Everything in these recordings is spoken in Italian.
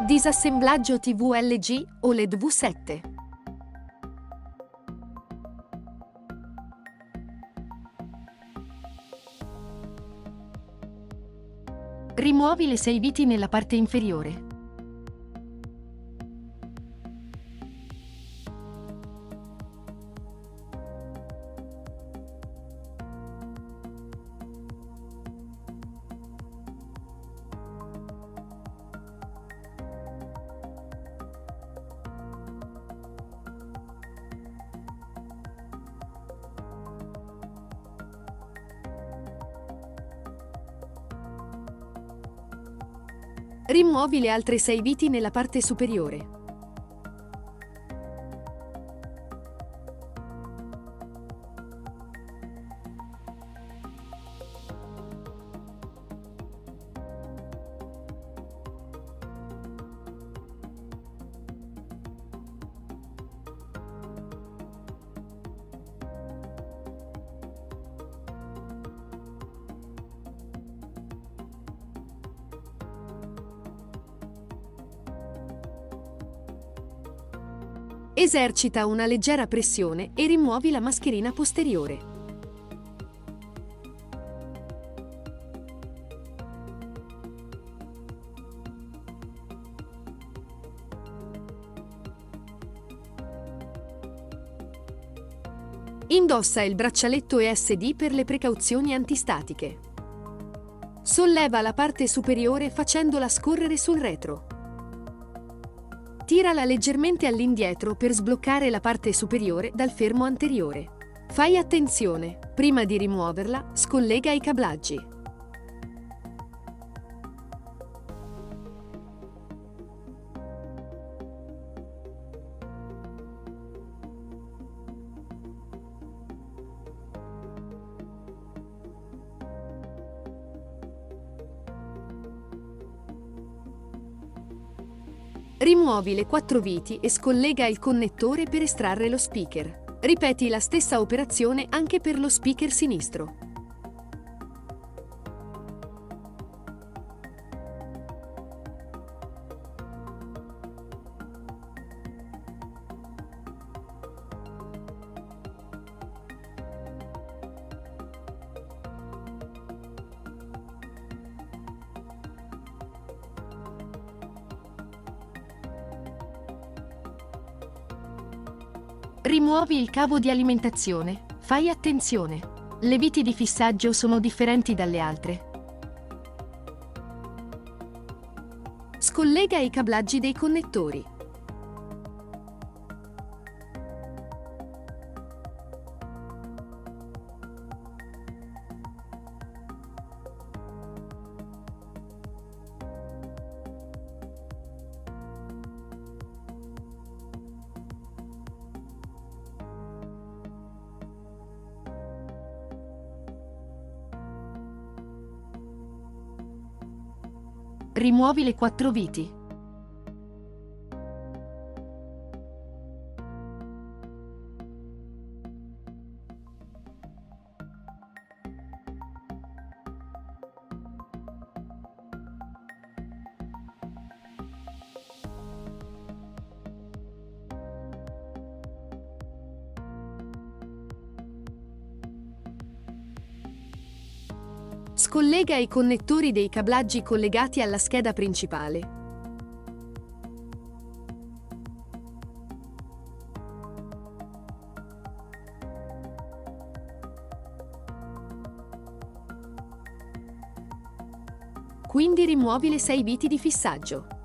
Disassemblaggio TV LG OLED V7. Rimuovi le 6 viti nella parte inferiore. Rimuovi le altre 6 viti nella parte superiore. Esercita una leggera pressione e rimuovi la mascherina posteriore. Indossa il braccialetto ESD per le precauzioni antistatiche. Solleva la parte superiore facendola scorrere sul retro. Tirala leggermente all'indietro per sbloccare la parte superiore dal fermo anteriore. Fai attenzione, prima di rimuoverla, scollega i cablaggi. Rimuovi le 4 viti e scollega il connettore per estrarre lo speaker. Ripeti la stessa operazione anche per lo speaker sinistro. Rimuovi il cavo di alimentazione. Fai attenzione. Le viti di fissaggio sono differenti dalle altre. Scollega i cablaggi dei connettori. Rimuovi le 4 viti. Scollega i connettori dei cablaggi collegati alla scheda principale. Quindi rimuovi le 6 viti di fissaggio.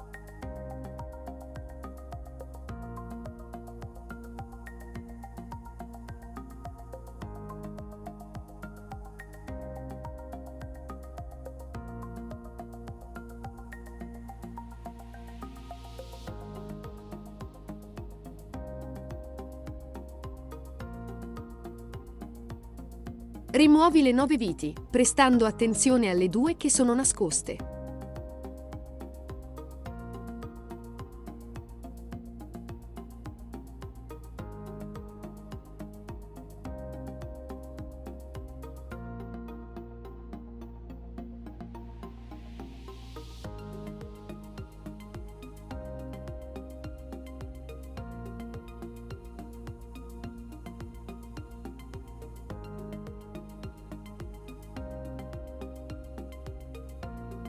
Rimuovi le 9 viti, prestando attenzione alle 2 che sono nascoste.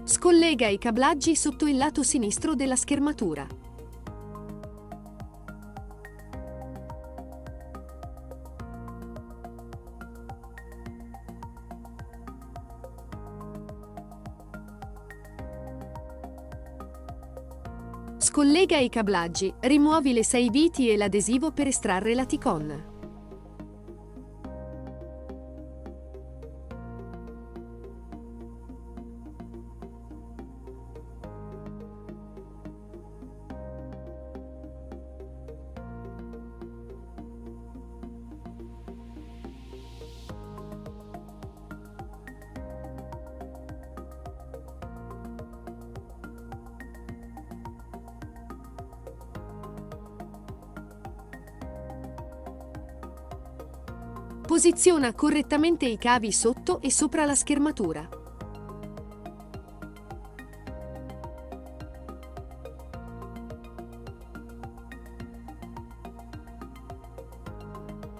Scollega i cablaggi sotto il lato sinistro della schermatura. Scollega i cablaggi, rimuovi le 6 viti e l'adesivo per estrarre la T-Con. Posiziona correttamente i cavi sotto e sopra la schermatura.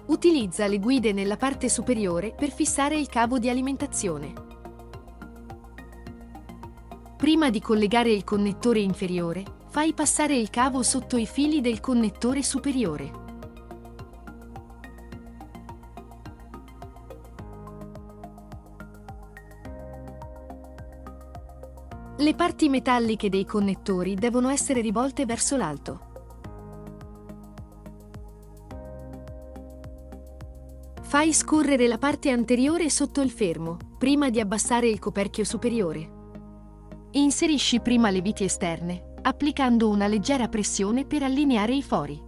Utilizza le guide nella parte superiore per fissare il cavo di alimentazione. Prima di collegare il connettore inferiore, fai passare il cavo sotto i fili del connettore superiore. Le parti metalliche dei connettori devono essere rivolte verso l'alto. Fai scorrere la parte anteriore sotto il fermo, prima di abbassare il coperchio superiore. Inserisci prima le viti esterne, applicando una leggera pressione per allineare i fori.